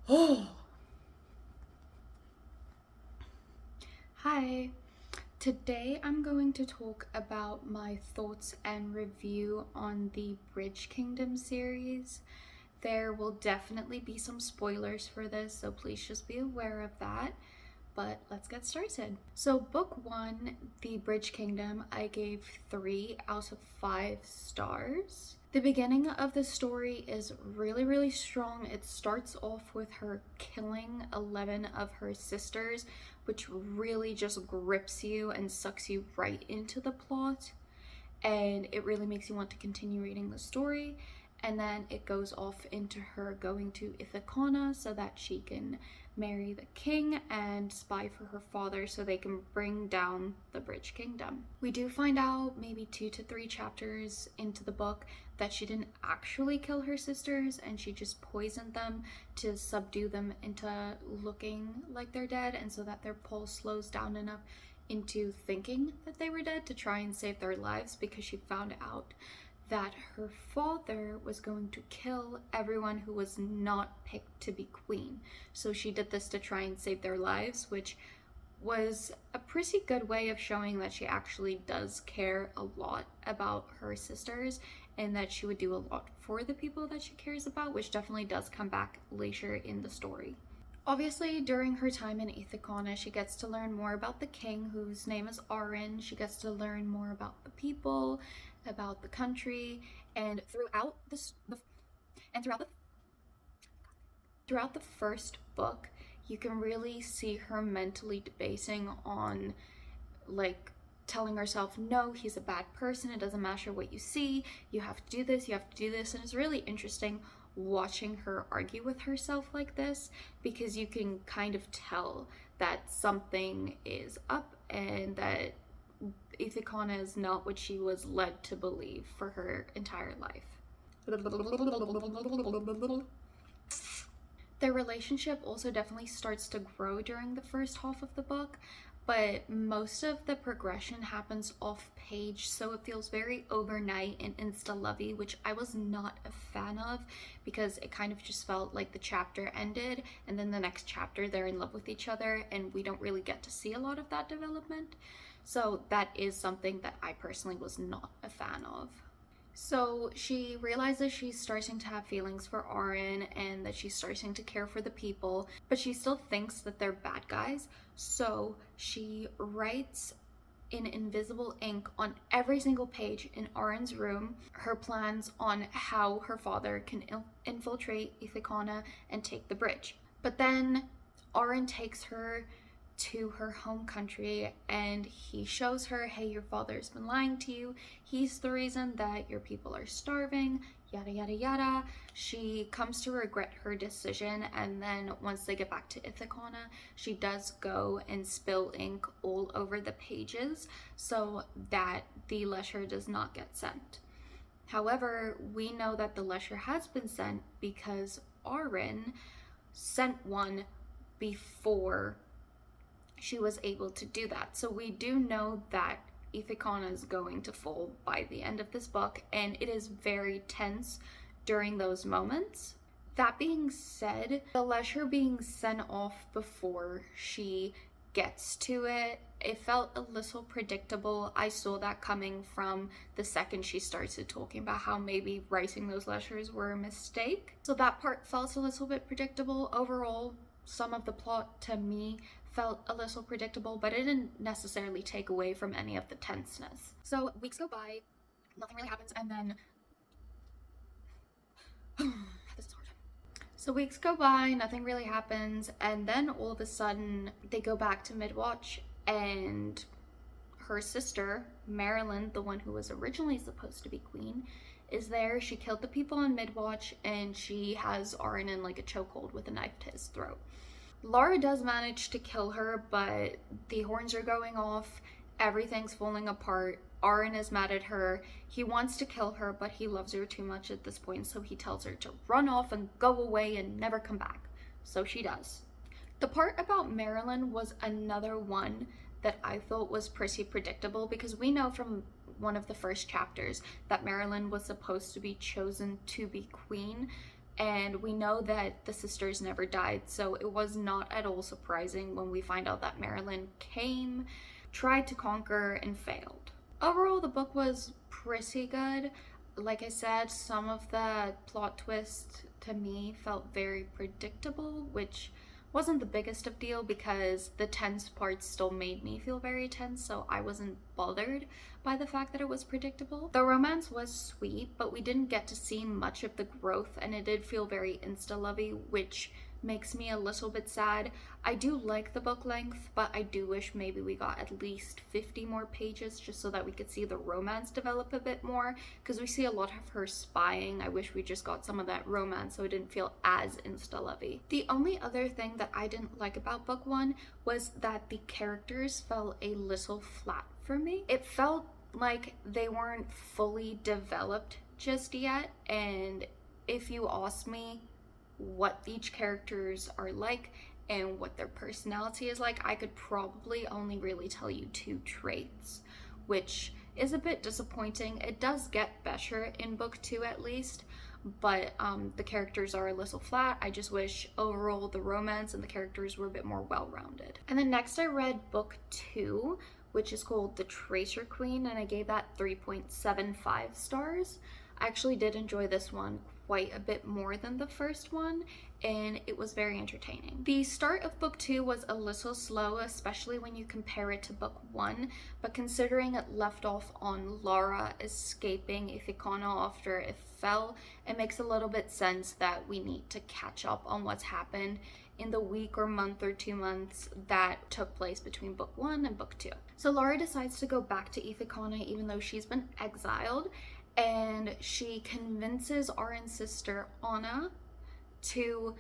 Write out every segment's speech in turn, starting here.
Oh. Hi. Today I'm going to talk about my thoughts and review on the Bridge Kingdom series. There will definitely be some spoilers for this, so please just be aware of that. But let's get started. So, book one, The Bridge Kingdom, I gave 3 out of 5 stars. The beginning of the story is really strong. It starts off with her killing 11 of her sisters, which really just grips you and sucks you right into the plot. And it really makes you want to continue reading the story. And then it goes off into her going to Ithacana so that she can marry the king and spy for her father so they can bring down the Bridge Kingdom. We do find out maybe 2 to 3 chapters into the book that she didn't actually kill her sisters and she just poisoned them to subdue them into looking like they're dead, and so that their pulse slows down enough into thinking that they were dead to try and save their lives, because she found out that her father was going to kill everyone who was not picked to be queen. So she did this to try and save their lives, which was a pretty good way of showing that she actually does care a lot about her sisters and that she would do a lot for the people that she cares about, which definitely does come back later in the story. Obviously, during her time in Ithacana, she gets to learn more about the king, whose name is Aren. She gets to learn more about the people, about the country, and throughout the first book, you can really see her mentally debating on, like, telling herself, no, he's a bad person, it doesn't matter what you see, you have to do this, you have to do this. And it's really interesting watching her argue with herself like this, because you can kind of tell that something is up and that Ithacana is not what she was led to believe for her entire life. Their relationship also definitely starts to grow during the first half of the book, but most of the progression happens off page, so it feels very overnight and insta-lovey, which I was not a fan of, because it kind of just felt like the chapter ended and then the next chapter they're in love with each other, and we don't really get to see a lot of that development. So that is something that I personally was not a fan of. So she realizes she's starting to have feelings for Aren and that she's starting to care for the people, but she still thinks that they're bad guys. So she writes in invisible ink on every single page in Aren's room her plans on how her father can infiltrate Ithacana and take the bridge. But then Aren takes her to her home country and he shows her, hey, your father's been lying to you, he's the reason that your people are starving, yada yada yada. She comes to regret her decision, and then once they get back to Ithacana, she does go and spill ink all over the pages so that the letter does not get sent. However, we know that the letter has been sent because Aren sent one before she was able to do that. So we do know that Ithacana is going to fall by the end of this book, and it is very tense during those moments. That being said, the letter being sent off before she gets to it, it felt a little predictable. I saw that coming from the second she started talking about how maybe writing those letters were a mistake. So that part felt a little bit predictable. Overall, some of the plot to me felt a little predictable, but it didn't necessarily take away from any of the tenseness. So weeks go by, nothing really happens, and then this is hard. So weeks go by, nothing really happens, and then all of a sudden they go back to Midwatch, and her sister, Marilyn, the one who was originally supposed to be queen, is there. She killed the people in Midwatch, and she has Aren in like a chokehold with a knife to his throat. Laura does manage to kill her, but the horns are going off, everything's falling apart. Aren is mad at her. He wants to kill her, but he loves her too much at this point, so he tells her to run off and go away and never come back. So she does. The part about Marilyn was another one that I thought was pretty predictable, because we know from one of the first chapters that Marilyn was supposed to be chosen to be queen, and we know that the sisters never died, so it was not at all surprising when we find out that Marilyn came, tried to conquer, and failed. Overall, the book was pretty good. Like I said, some of the plot twists to me felt very predictable, which wasn't the biggest of deal because the tense parts still made me feel very tense, so I wasn't bothered by the fact that it was predictable. The romance was sweet, but we didn't get to see much of the growth, and it did feel very insta-lovey, which makes me a little bit sad. I do like the book length, but I do wish maybe we got at least 50 more pages just so that we could see the romance develop a bit more, because we see a lot of her spying. I wish we just got some of that romance so it didn't feel as insta-lovey. The only other thing that I didn't like about book one was that the characters felt a little flat for me. It felt like they weren't fully developed just yet, and if you ask me what each characters are like and what their personality is like, I could probably only really tell you 2 traits, which is a bit disappointing. It does get better in book 2 at least, but the characters are a little flat. I just wish overall the romance and the characters were a bit more well-rounded. And then next I read book 2, which is called The Traitor Queen, and I gave that 3.75 stars. I actually did enjoy this one quite a bit more than the first one, and it was very entertaining. The start of book 2 was a little slow, especially when you compare it to book 1, but considering it left off on Laura escaping Ithacana after it fell, it makes a little bit sense that we need to catch up on what's happened in the week or month or 2 months that took place between book 1 and book 2. So Laura decides to go back to Ithacana even though she's been exiled, and she convinces Aren's sister Anna to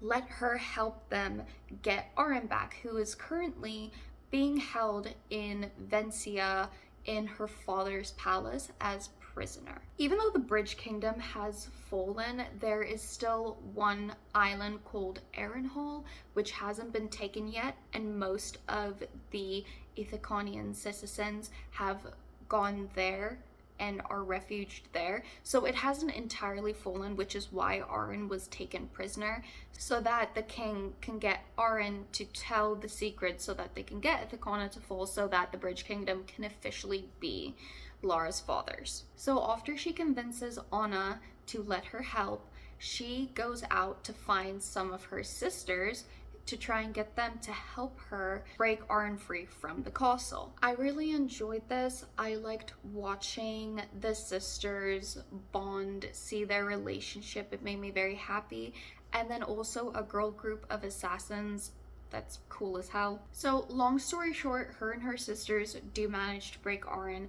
let her help them get Aren back, who is currently being held in Vencia in her father's palace as prisoner. Even though the Bridge Kingdom has fallen, there is still one island called Aren, which hasn't been taken yet, and most of the Ithacanian citizens have gone there and are refuged there. So it hasn't entirely fallen, which is why Aren was taken prisoner, so that the king can get Aren to tell the secret so that they can get Ithacana to fall, so that the Bridge Kingdom can officially be Laura's father's. So after she convinces Anna to let her help, she goes out to find some of her sisters to try and get them to help her break Aren free from the castle. I really enjoyed this. I liked watching the sisters bond, see their relationship. It made me very happy. And then also a girl group of assassins. That's cool as hell. So long story short, her and her sisters do manage to break Aren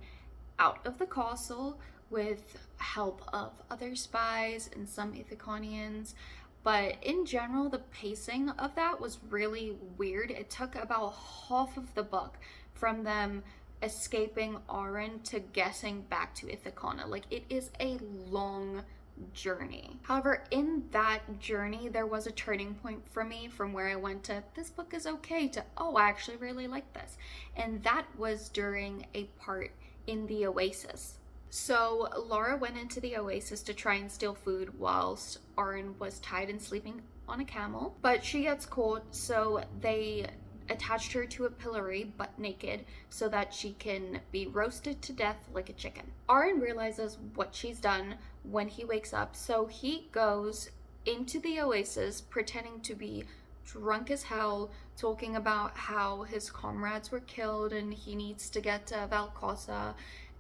out of the castle with help of other spies and some Ithacanians. But in general, the pacing of that was really weird. It took about half of the book from them escaping Aren to getting back to Ithacana. Like, it is a long journey. However, in that journey, there was a turning point for me from where I went to, this book is okay, to, oh, I actually really like this. And that was during a part in the Oasis. So Laura went into the Oasis to try and steal food whilst Aren was tied and sleeping on a camel, but she gets caught, so they attached her to a pillory but naked so that she can be roasted to death like a chicken. Aren realizes what she's done when he wakes up, so he goes into the Oasis pretending to be drunk as hell, talking about how his comrades were killed and he needs to get to Valcosa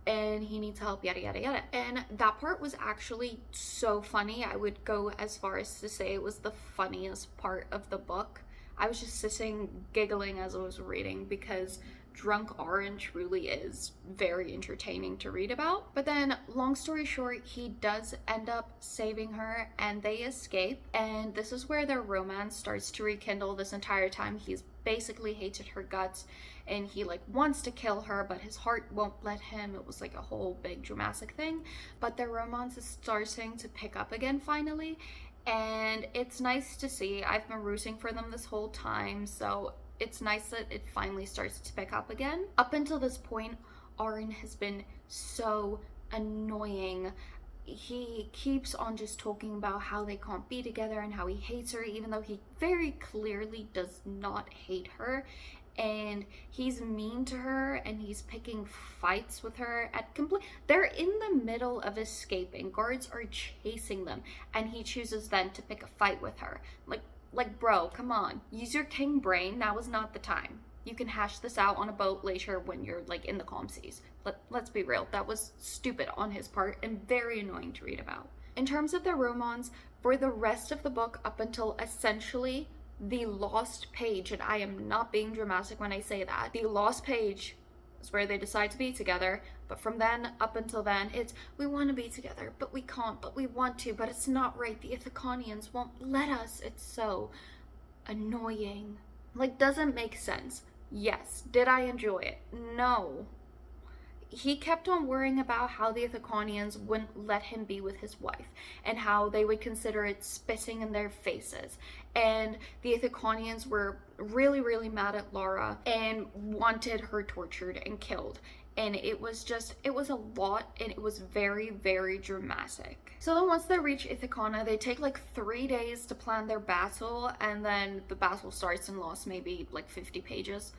and he needs help, yada yada yada. And that part was actually so funny. I would go as far as to say it was the funniest part of the book. I was just sitting giggling as I was reading because drunk Aren truly is very entertaining to read about. But then, long story short, he does end up saving her and they escape, and this is where their romance starts to rekindle. This entire time he's basically hated her guts and he like wants to kill her, but his heart won't let him. It was like a whole big dramatic thing, but their romance is starting to pick up again finally, and it's nice to see. I've been rooting for them this whole time, so it's nice that it finally starts to pick up again. Up until this point, Aren has been so annoying. he keeps on just talking about how they can't be together and how he hates her, even though he very clearly does not hate her. And he's mean to her, and he's picking fights with her at they're in the middle of escaping, guards are chasing them, and he chooses then to pick a fight with her. Like bro, come on, use your king brain. Now is not the time. You can hash this out on a boat later when you're like in the calm seas. Let's be real, that was stupid on his part and very annoying to read about. In terms of their romance, for the rest of the book up until essentially the lost page, and I am not being dramatic when I say that, the lost page is where they decide to be together, but from then up until then, it's we want to be together, but we can't, but we want to, but it's not right. The Ithacanians won't let us. It's so annoying. Like, doesn't make sense. Yes. Did I enjoy it? No. He kept on worrying about how the Ithacanians wouldn't let him be with his wife, and how they would consider it spitting in their faces. And the Ithacanians were really, really mad at Laura and wanted her tortured and killed. And it was a lot, and it was very, very dramatic. So then once they reach Ithacana, they take like 3 days to plan their battle, and then the battle starts and lasts maybe like 50 pages.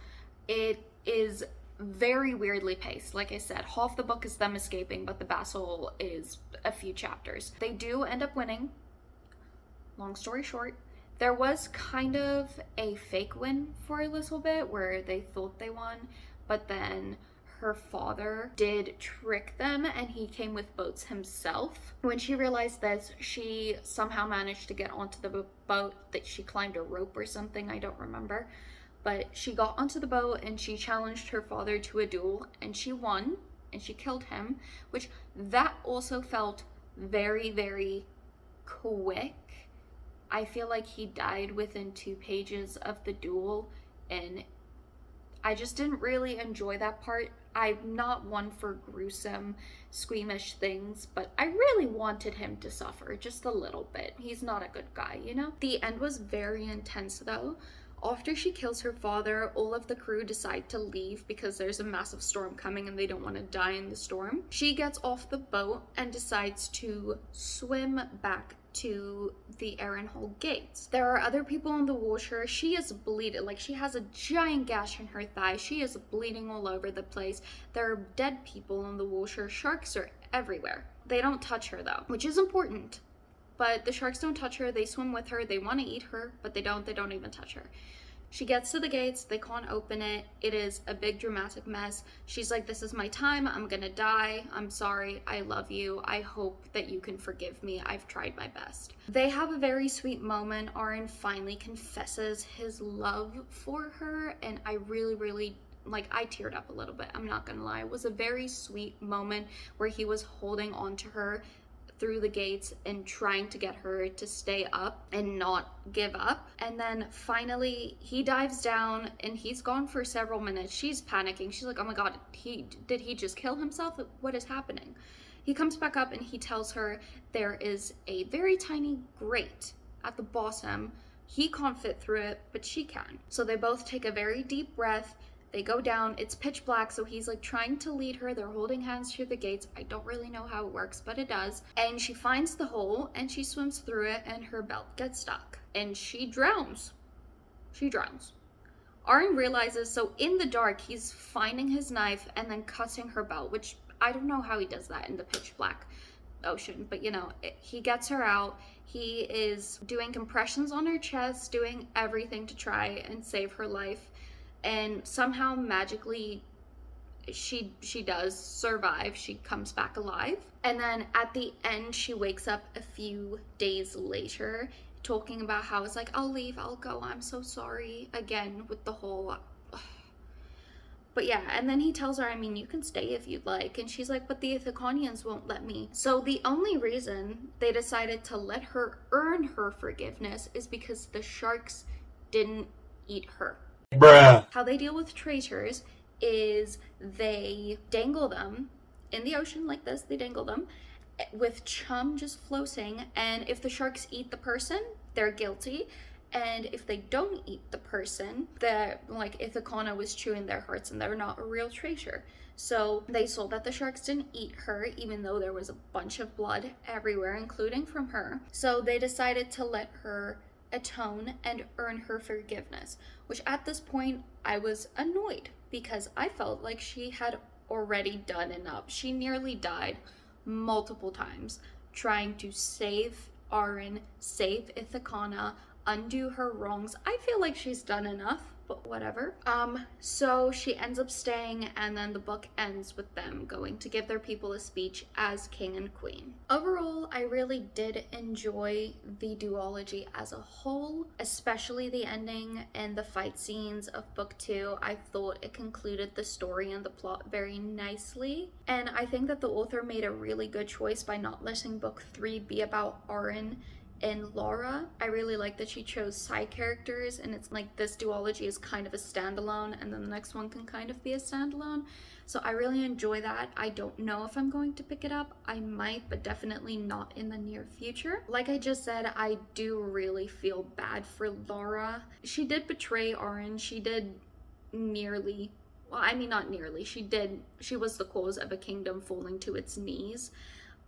It is very weirdly paced. Like I said, half the book is them escaping, but the battle is a few chapters. They do end up winning. Long story short, there was kind of a fake win for a little bit where they thought they won, but then her father did trick them and he came with boats himself. When she realized this, she somehow managed to get onto the boat. That she climbed a rope or something, I don't remember. But she got onto the boat and she challenged her father to a duel, and she won, and she killed him, which that also felt very, very quick. I feel like he died within 2 pages of the duel, and I just didn't really enjoy that part. I'm not one for gruesome, squeamish things, but I really wanted him to suffer just a little bit. He's not a good guy, you know? The end was very intense though. After she kills her father, all of the crew decide to leave because there's a massive storm coming and they don't want to die in the storm. She gets off the boat and decides to swim back to the Aren gates. There are other people on the water. She is bleeding, like she has a giant gash in her thigh. She is bleeding all over the place. There are dead people on the water. Sharks are everywhere. They don't touch her though, which is important. But the sharks don't touch her. They swim with her. They want to eat her, but they don't even touch her. She gets to the gates. They can't open it. It is a big dramatic mess. She's like, this is my time. I'm gonna die. I'm sorry. I love you. I hope that you can forgive me. I've tried my best. They have a very sweet moment. Aren finally confesses his love for her, and I really, like, I teared up a little bit. I'm not gonna lie. It was a very sweet moment where he was holding on to her through the gates and trying to get her to stay up and not give up. And then finally he dives down and he's gone for several minutes. She's panicking. She's like, oh my god, did he just kill himself? What is happening? He comes back up and he tells her there is a very tiny grate at the bottom. He can't fit through it, but she can. So they both take a very deep breath. They go down. It's pitch black, so he's like trying to lead her. They're holding hands through the gates. I don't really know how it works, but it does. And she finds the hole and she swims through it, and her belt gets stuck and she drowns. Aren realizes, so in the dark he's finding his knife and then cutting her belt, which I don't know how he does that in the pitch black ocean, but you know, he gets her out. He is doing compressions on her chest, doing everything to try and save her life. And somehow magically she does survive. She comes back alive. And then at the end, she wakes up a few days later talking about how it's like, I'll leave, I'll go, I'm so sorry. Again, with the whole... But yeah, and then he tells her, I mean, you can stay if you'd like. And she's like, but the Ithacanians won't let me. So the only reason they decided to let her earn her forgiveness is because the sharks didn't eat her. Bruh. How they deal with traitors is they dangle them in the ocean like this. They dangle them with chum just floating, and if the sharks eat the person, they're guilty, and if they don't eat the person, that like Ithacana was chewing their hearts and they're not a real traitor. So they saw that the sharks didn't eat her, even though there was a bunch of blood everywhere, including from her. So they decided to let her atone and earn her forgiveness, which at this point I was annoyed because I felt like she had already done enough. She nearly died multiple times trying to save Aren, save Ithacana, undo her wrongs. I feel like she's done enough, but whatever. So she ends up staying, and then the book ends with them going to give their people a speech as king and queen. Overall, I really did enjoy the duology as a whole, especially the ending and the fight scenes of book 2. I thought it concluded the story and the plot very nicely, and I think that the author made a really good choice by not letting book 3 be about Aren and Laura. I really like that she chose side characters, and it's like this duology is kind of a standalone, and then the next one can kind of be a standalone. So I really enjoy that. I don't know if I'm going to pick it up. I might, but definitely not in the near future. Like I just said, I do really feel bad for Laura. She did betray Aren. She did nearly, well, I mean, not nearly. She was the cause of a kingdom falling to its knees.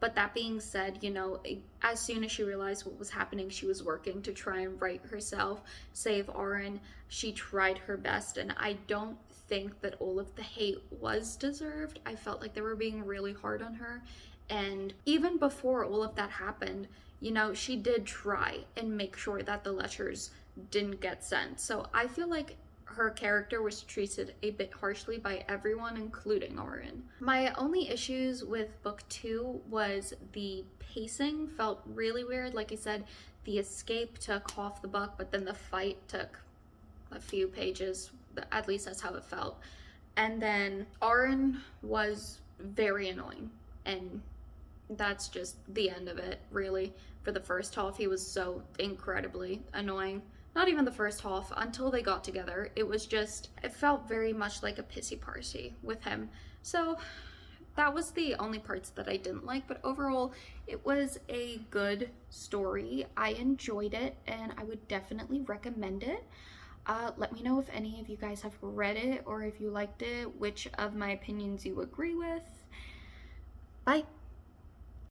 But that being said, you know, as soon as she realized what was happening, she was working to try and right herself, save Aren. She tried her best, and I don't think that all of the hate was deserved. I felt like they were being really hard on her. And even before all of that happened, you know, she did try and make sure that the Lechers didn't get sent. So I feel like her character was treated a bit harshly by everyone, including Aren. My only issues with book 2 was the pacing felt really weird. Like I said, the escape took half the book, but then the fight took a few pages. At least that's how it felt. And then Aren was very annoying, and that's just the end of it, really. For the first half, he was so incredibly annoying. Not even the first half, until they got together. It was just, it felt very much like a pissy party with him. So that was the only parts that I didn't like, but overall it was a good story. I enjoyed it, and I would definitely recommend it. Let me know if any of you guys have read it, or if you liked it, which of my opinions you agree with. Bye.